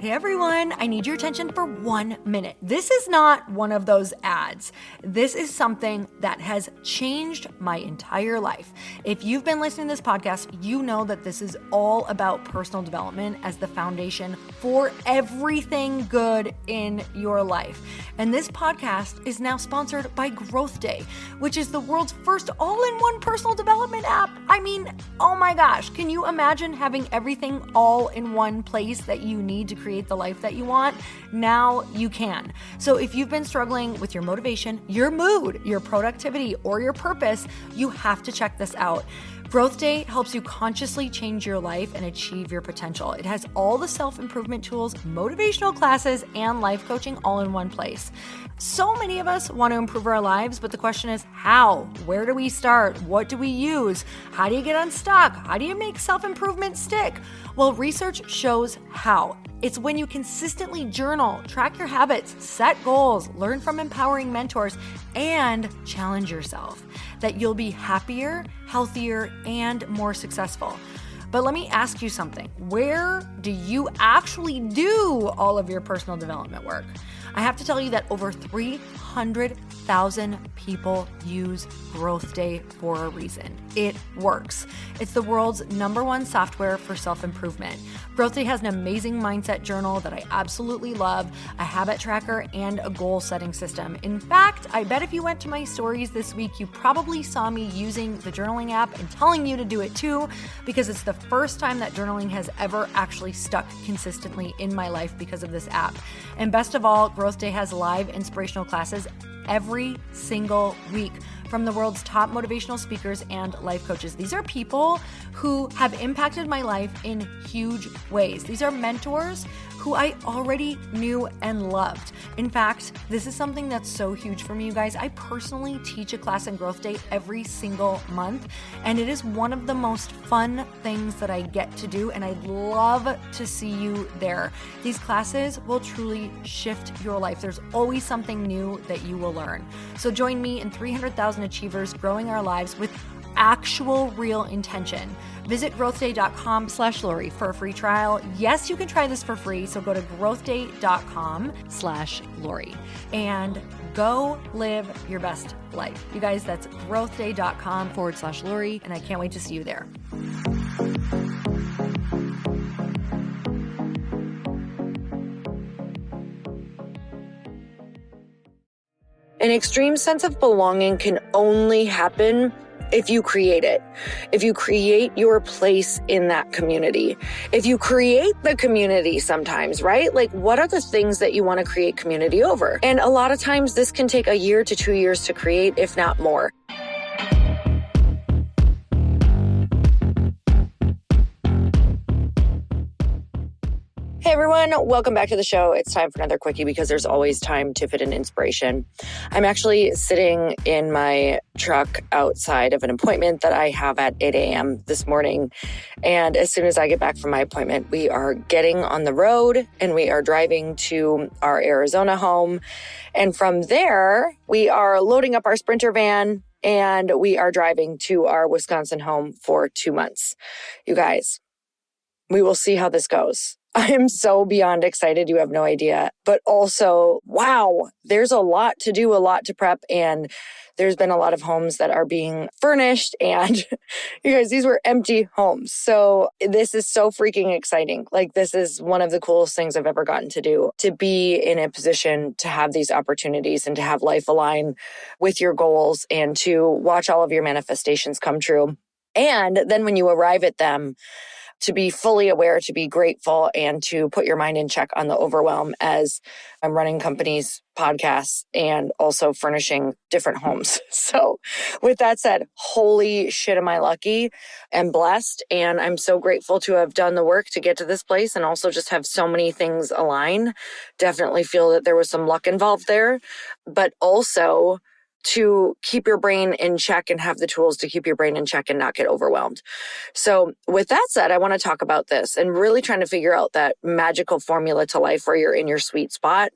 Hey everyone, I need your attention for 1 minute. This is not one of those ads. This is something that has changed my entire life. If you've been listening to this podcast, you know that this is all about personal development as the foundation for everything good in your life. And this podcast is now sponsored by Growth Day, which is the world's first all-in-one personal development app. I mean, oh my gosh, can you imagine having everything all in one place that you need to create the life that you want? Now you can. So if you've been struggling with your motivation, your mood, your productivity, or your purpose, you have to check this out. Growth Day helps you consciously change your life and achieve your potential. It has all the self-improvement tools, motivational classes, and life coaching all in one place. So many of us want to improve our lives, but the question is how? Where do we start? What do we use? How do you get unstuck? How do you make self-improvement stick? Well, research shows how. It's when you consistently journal, track your habits, set goals, learn from empowering mentors, and challenge yourself that you'll be happier, healthier, and more successful. But let me ask you something. Where do you actually do all of your personal development work? I have to tell you that over 300,000 people use Growth Day for a reason. It works. It's the world's #1 software for self-improvement. Growth Day has an amazing mindset journal that I absolutely love, a habit tracker, and a goal-setting system. In fact, I bet if you went to my stories this week, you probably saw me using the journaling app and telling you to do it too, because it's the first time that journaling has ever actually stuck consistently in my life because of this app. And best of all, Growth Day has live inspirational classes every single week from the world's top motivational speakers and life coaches. These are people who have impacted my life in huge ways. These are mentors who I already knew and loved. In fact, this is something that's so huge for me, you guys. I personally teach a class in Growth Day every single month, and it is one of the most fun things that I get to do, and I'd love to see you there. These classes will truly shift your life. There's always something new that you will learn. So join me and 300,000 achievers growing our lives with actual real intention. Visit growthday.com/Lori for a free trial. Yes, you can try this for free. So go to growthday.com/Lori and go live your best life. You guys, that's growthday.com/Lori. And I can't wait to see you there. An extreme sense of belonging can only happen if you create it, if you create your place in that community, if you create the community sometimes, right? Like, what are the things that you want to create community over? And a lot of times this can take 1 year to 2 years to create, if not more. Hey everyone, welcome back to the show. It's time for another quickie because there's always time to fit in inspiration. I'm actually sitting in my truck outside of an appointment that I have at 8 a.m. this morning. And as soon as I get back from my appointment, we are getting on the road and we are driving to our Arizona home. And from there, we are loading up our Sprinter van and we are driving to our Wisconsin home for 2 months. You guys, we will see how this goes. I am so beyond excited. You have no idea. But also, wow, there's a lot to do, a lot to prep. And there's been a lot of homes that are being furnished. And you guys, these were empty homes. So this is so freaking exciting. Like, this is one of the coolest things I've ever gotten to do, to be in a position to have these opportunities and to have life align with your goals and to watch all of your manifestations come true. And then when you arrive at them, to be fully aware, to be grateful, and to put your mind in check on the overwhelm as I'm running companies, podcasts, and also furnishing different homes. So with that said, holy shit, am I lucky and blessed. And I'm so grateful to have done the work to get to this place and also just have so many things align. Definitely feel that there was some luck involved there, but also to keep your brain in check and have the tools to keep your brain in check and not get overwhelmed. So with that said, I want to talk about this and really trying to figure out that magical formula to life where you're in your sweet spot.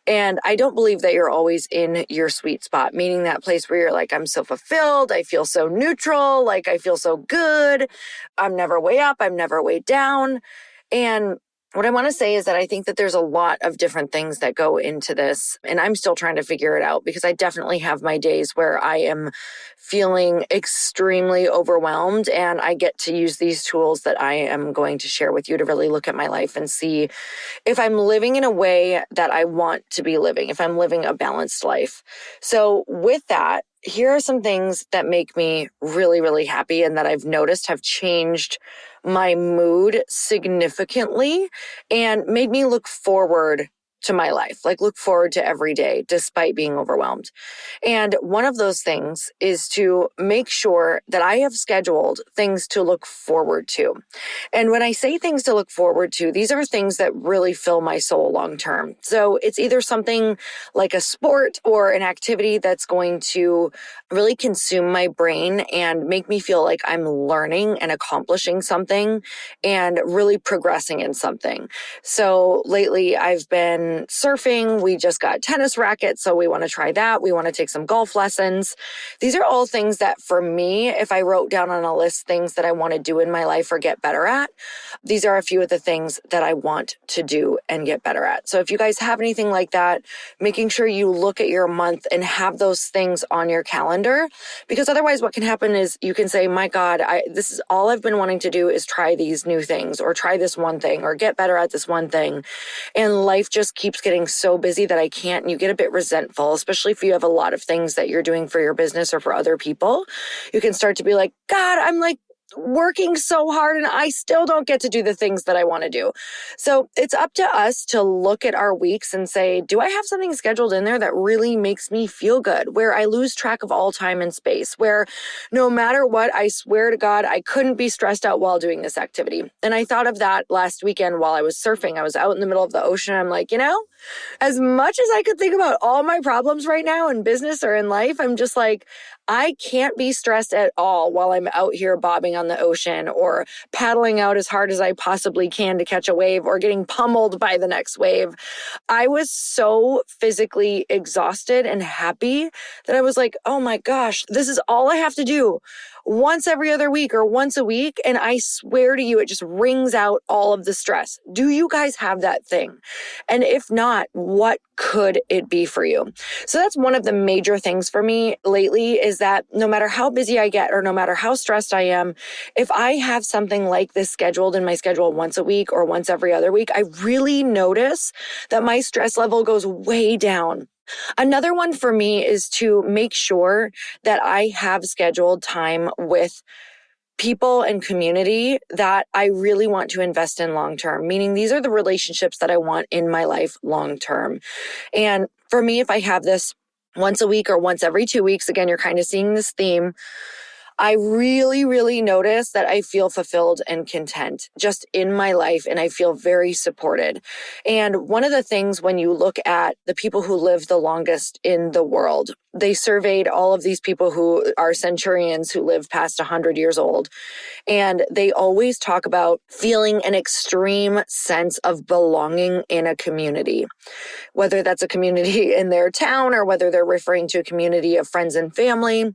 And I don't believe that you're always in your sweet spot, meaning that place where you're like, I'm so fulfilled. I feel so neutral. Like, I feel so good. I'm never way up. I'm never way down. And What I want to say is that I think that there's a lot of different things that go into this, and I'm still trying to figure it out because I definitely have my days where I am feeling extremely overwhelmed, and I get to use these tools that I am going to share with you to really look at my life and see if I'm living in a way that I want to be living, if I'm living a balanced life. So with that, here are some things that make me really, really happy and that I've noticed have changed my mood significantly and made me look forward to my life, like look forward to every day despite being overwhelmed. And one of those things is to make sure that I have scheduled things to look forward to. And when I say things to look forward to, these are things that really fill my soul long term. So it's either something like a sport or an activity that's going to really consume my brain and make me feel like I'm learning and accomplishing something and really progressing in something. So lately I've been surfing. We just got tennis rackets, so we want to try that. We want to take some golf lessons. These are all things that for me, if I wrote down on a list things that I want to do in my life or get better at, these are a few of the things that I want to do and get better at. So if you guys have anything like that, making sure you look at your month and have those things on your calendar, because otherwise what can happen is you can say, my God, this is all I've been wanting to do is try these new things or try this one thing or get better at this one thing. And life just keeps getting so busy that I can't, and you get a bit resentful, especially if you have a lot of things that you're doing for your business or for other people. You can start to be like, God, I'm like working so hard and I still don't get to do the things that I want to do. So it's up to us to look at our weeks and say, do I have something scheduled in there that really makes me feel good, where I lose track of all time and space, where no matter what, I swear to God, I couldn't be stressed out while doing this activity. And I thought of that last weekend while I was surfing. I was out in the middle of the ocean. I'm like, as much as I could think about all my problems right now in business or in life, I'm just like, I can't be stressed at all while I'm out here bobbing on the ocean or paddling out as hard as I possibly can to catch a wave or getting pummeled by the next wave. I was so physically exhausted and happy that I was like, oh my gosh, this is all I have to do once every other week or once a week. And I swear to you, it just wrings out all of the stress. Do you guys have that thing? And if not, what could it be for you? So that's one of the major things for me lately is that no matter how busy I get or no matter how stressed I am, if I have something like this scheduled in my schedule once a week or once every other week, I really notice that my stress level goes way down. Another one for me is to make sure that I have scheduled time with people and community that I really want to invest in long term, meaning these are the relationships that I want in my life long term. And for me, if I have this once a week or once every 2 weeks, again, you're kind of seeing this theme, I really, really notice that I feel fulfilled and content just in my life, and I feel very supported. And one of the things when you look at the people who live the longest in the world, they surveyed all of these people who are centurions who live past 100 years old. And they always talk about feeling an extreme sense of belonging in a community, whether that's a community in their town or whether they're referring to a community of friends and family.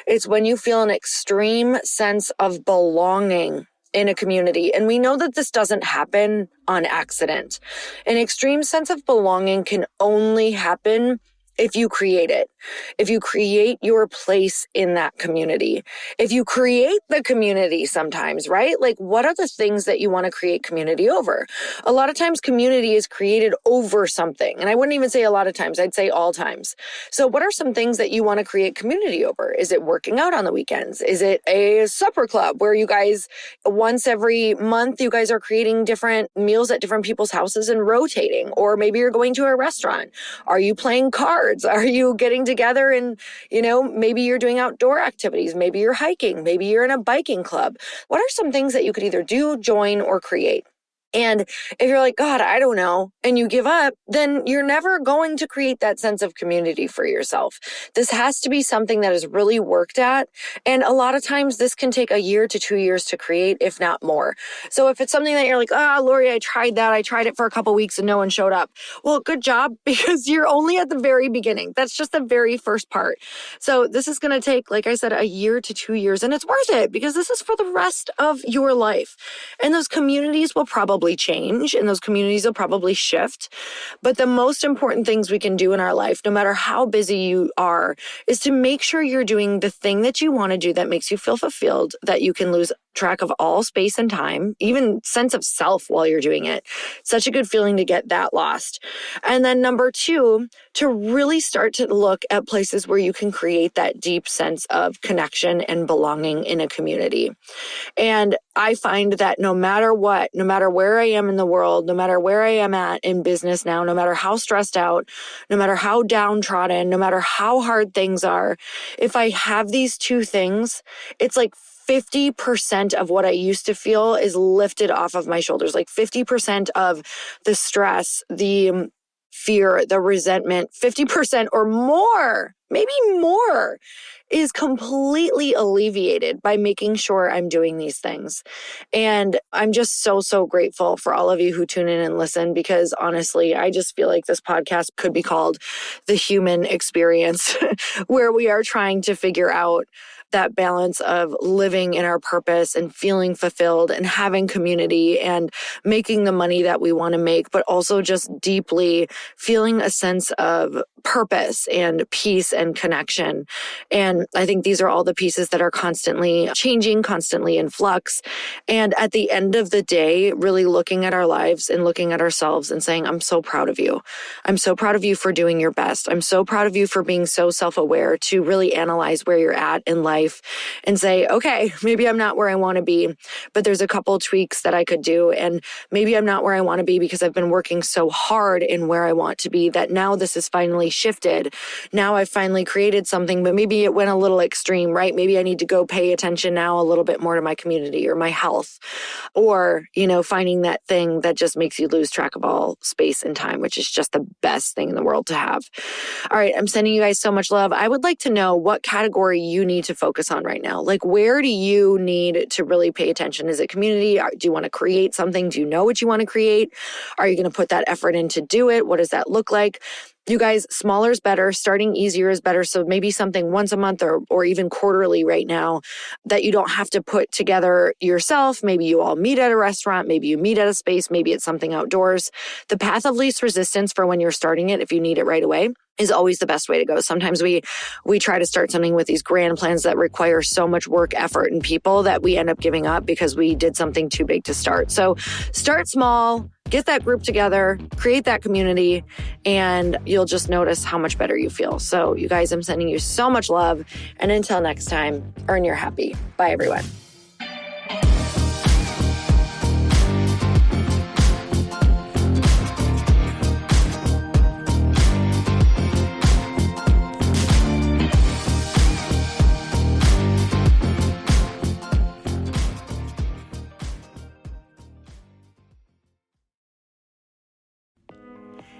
It's when you feel an extreme sense of belonging in a community. And we know that this doesn't happen on accident. An extreme sense of belonging can only happen if you create it, if you create your place in that community, if you create the community sometimes, right? Like, what are the things that you want to create community over? A lot of times community is created over something. And I wouldn't even say a lot of times, I'd say all times. So what are some things that you want to create community over? Is it working out on the weekends? Is it a supper club where you guys, once every month, you guys are creating different meals at different people's houses and rotating? Or maybe you're going to a restaurant. Are you playing cards? Are you getting together and, maybe you're doing outdoor activities? Maybe you're hiking. Maybe you're in a biking club. What are some things that you could either do, join, or create? And if you're like, God, I don't know, and you give up, then you're never going to create that sense of community for yourself. This has to be something that is really worked at. And a lot of times this can take 1 year to 2 years to create, if not more. So if it's something that you're like, Lori, I tried that. I tried it for a couple weeks and no one showed up. Well, good job, because you're only at the very beginning. That's just the very first part. So this is going to take, like I said, 1 year to 2 years, and it's worth it because this is for the rest of your life. And those communities will probably probably change and those communities will probably shift. But the most important things we can do in our life, no matter how busy you are, is to make sure you're doing the thing that you want to do that makes you feel fulfilled, that you can lose track of all space and time, even sense of self while you're doing it. Such a good feeling to get that lost. And then number 2, to really start to look at places where you can create that deep sense of connection and belonging in a community. And I find that no matter what, no matter where I am in the world, no matter where I am at in business now, no matter how stressed out, no matter how downtrodden, no matter how hard things are, if I have these 2 things, it's like 50% of what I used to feel is lifted off of my shoulders. Like 50% of the stress, the fear, the resentment, 50% or more, maybe more, is completely alleviated by making sure I'm doing these things. And I'm just so grateful for all of you who tune in and listen, because honestly, I just feel like this podcast could be called The Human Experience, where we are trying to figure out that balance of living in our purpose and feeling fulfilled and having community and making the money that we want to make, but also just deeply feeling a sense of purpose and peace and connection. And I think these are all the pieces that are constantly changing, constantly in flux. And at the end of the day, really looking at our lives and looking at ourselves and saying, I'm so proud of you. I'm so proud of you for doing your best. I'm so proud of you for being so self-aware to really analyze where you're at in life and say, okay, maybe I'm not where I want to be, but there's a couple tweaks that I could do. And maybe I'm not where I want to be because I've been working so hard in where I want to be that now this is finally shifted. Now I've finally created something, but maybe it went a little extreme, right? Maybe I need to go pay attention now a little bit more to my community or my health, or, finding that thing that just makes you lose track of all space and time, which is just the best thing in the world to have. All right. I'm sending you guys so much love. I would like to know what category you need to focus on right now. Like, where do you need to really pay attention? Is it community? Do you want to create something? Do you know what you want to create? Are you going to put that effort in to do it? What does that look like? You guys, smaller is better. Starting easier is better. So maybe something once a month or even quarterly right now that you don't have to put together yourself. Maybe you all meet at a restaurant. Maybe you meet at a space. Maybe it's something outdoors. The path of least resistance for when you're starting it, if you need it right away, is always the best way to go. Sometimes we try to start something with these grand plans that require so much work, effort, and people that we end up giving up because we did something too big to start. So start small, get that group together, create that community, and you'll just notice how much better you feel. So you guys, I'm sending you so much love. And until next time, earn your happy. Bye, everyone.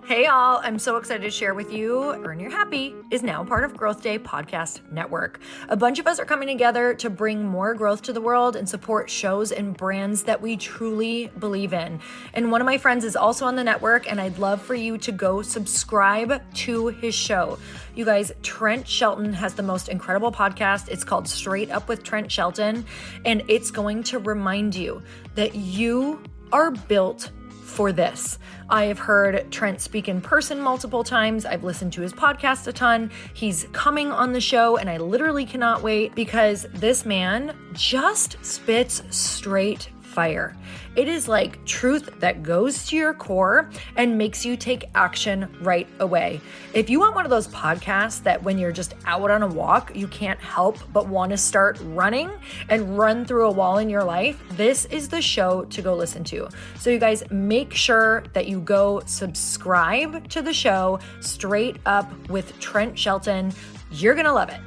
Hey y'all, I'm so excited to share with you, Earn Your Happy is now part of Growth Day Podcast Network. A bunch of us are coming together to bring more growth to the world and support shows and brands that we truly believe in. And one of my friends is also on the network, and I'd love for you to go subscribe to his show. You guys, Trent Shelton has the most incredible podcast. It's called Straight Up with Trent Shelton, and it's going to remind you that you are built for this. I have heard Trent speak in person multiple times. I've listened to his podcast a ton. He's coming on the show, and I literally cannot wait because this man just spits straight fire. It is like truth that goes to your core and makes you take action right away. If you want one of those podcasts that when you're just out on a walk, you can't help but want to start running and run through a wall in your life, this is the show to go listen to. So you guys, make sure that you go subscribe to the show, Straight Up with Trent Shelton. You're going to love it.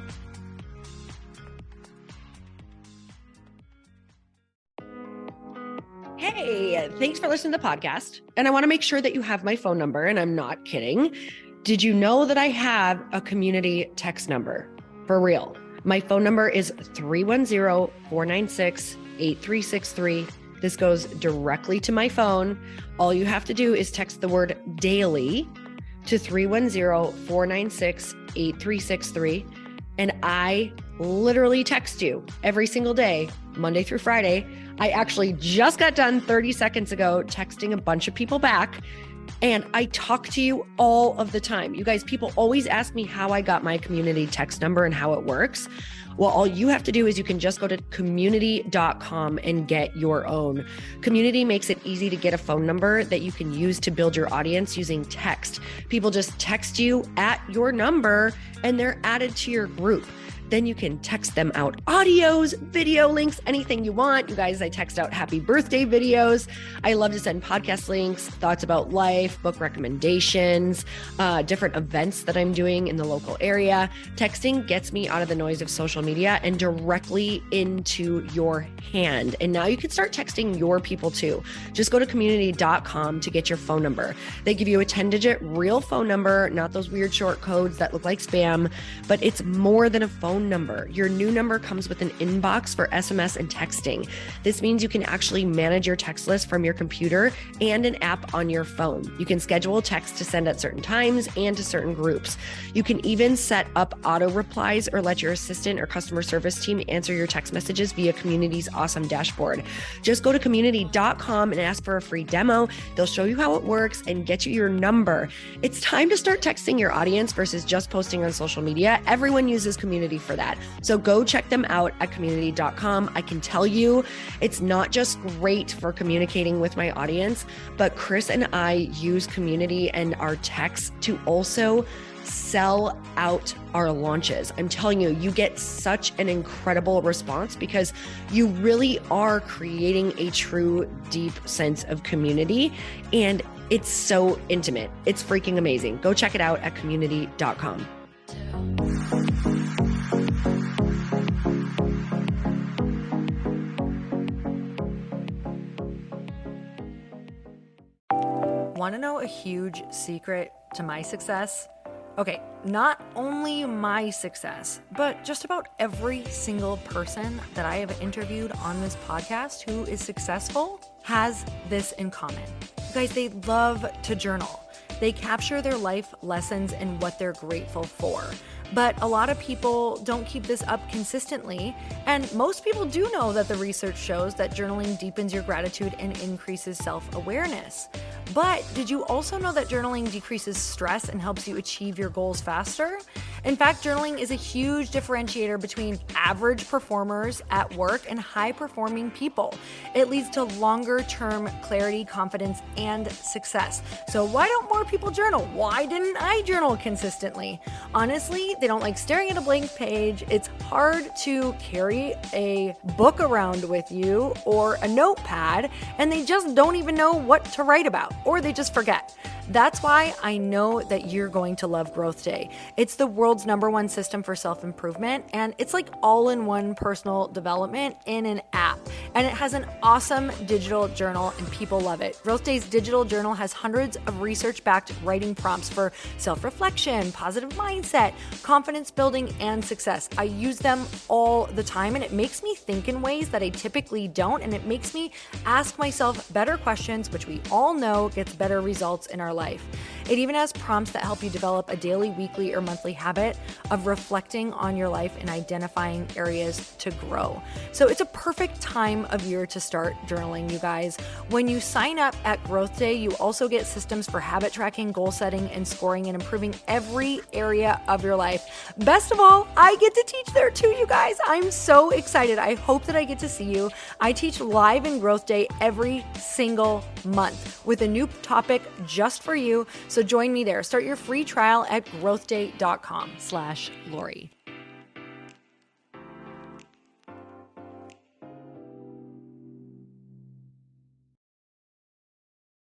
Hey, thanks for listening to the podcast. And I want to make sure that you have my phone number, and I'm not kidding. Did you know that I have a community text number? For real. My phone number is 310-496-8363. This goes directly to my phone. All you have to do is text the word daily to 310-496-8363. and I literally text you every single day, Monday through Friday. I actually just got done 30 seconds ago texting a bunch of people back, and I talk to you all of the time. You guys, people always ask me how I got my community text number and how it works. Well, all you have to do is you can just go to community.com and get your own. Community makes it easy to get a phone number that you can use to build your audience using text. People just text you at your number and they're added to your group. Then you can text them out audios, video links, anything you want. You guys, I text out happy birthday videos. I love to send podcast links, thoughts about life, book recommendations, different events that I'm doing in the local area. Texting gets me out of the noise of social media and directly into your hand. And now you can start texting your people too. Just go to community.com to get your phone number. They give you a 10-digit real phone number, not those weird short codes that look like spam, but it's more than a phone number. Your new number comes with an inbox for SMS and texting. This means you can actually manage your text list from your computer and an app on your phone. You can schedule text to send at certain times and to certain groups. You can even set up auto replies or let your assistant or customer service team answer your text messages via Community's awesome dashboard. Just go to community.com and ask for a free demo. They'll show you how it works and get you your number. It's time to start texting your audience versus just posting on social media. Everyone uses Community for that. So go check them out at community.com. I can tell you it's not just great for communicating with my audience, but Chris and I use Community and our texts to also sell out our launches. I'm telling you, you get such an incredible response because you really are creating a true, deep sense of community. And it's so intimate. It's freaking amazing. Go check it out at community.com. Want to know a huge secret to my success? Okay, not only my success, but just about every single person that I have interviewed on this podcast who is successful has this in common. You guys, they love to journal. They capture their life lessons and what they're grateful for. But a lot of people don't keep this up consistently. And most people do know that the research shows that journaling deepens your gratitude and increases self-awareness. But did you also know that journaling decreases stress and helps you achieve your goals faster? In fact, journaling is a huge differentiator between average performers at work and high-performing people. It leads to longer-term clarity, confidence, and success. So why don't more people journal? Why didn't I journal consistently? Honestly, they don't like staring at a blank page. It's hard to carry a book around with you or a notepad, and they just don't even know what to write about, or they just forget. That's why I know that you're going to love Growth Day. It's the world's #1 system for self-improvement, and it's like all-in-one personal development in an app. And it has an awesome digital journal, and people love it. Growth Day's digital journal has hundreds of research-backed writing prompts for self-reflection, positive mindset, confidence building, and success. I use them all the time, and it makes me think in ways that I typically don't, and it makes me ask myself better questions, which we all know gets better results in our life. It even has prompts that help you develop a daily, weekly, or monthly habit of reflecting on your life and identifying areas to grow. So it's a perfect time of year to start journaling, you guys. When you sign up at Growth Day, you also get systems for habit tracking, goal setting, and scoring, and improving every area of your life. Best of all, I get to teach there too, you guys. I'm so excited. I hope that I get to see you. I teach live in Growth Day every single month with a new topic just for you. So join me there. Start your free trial at growthday.com/Lori.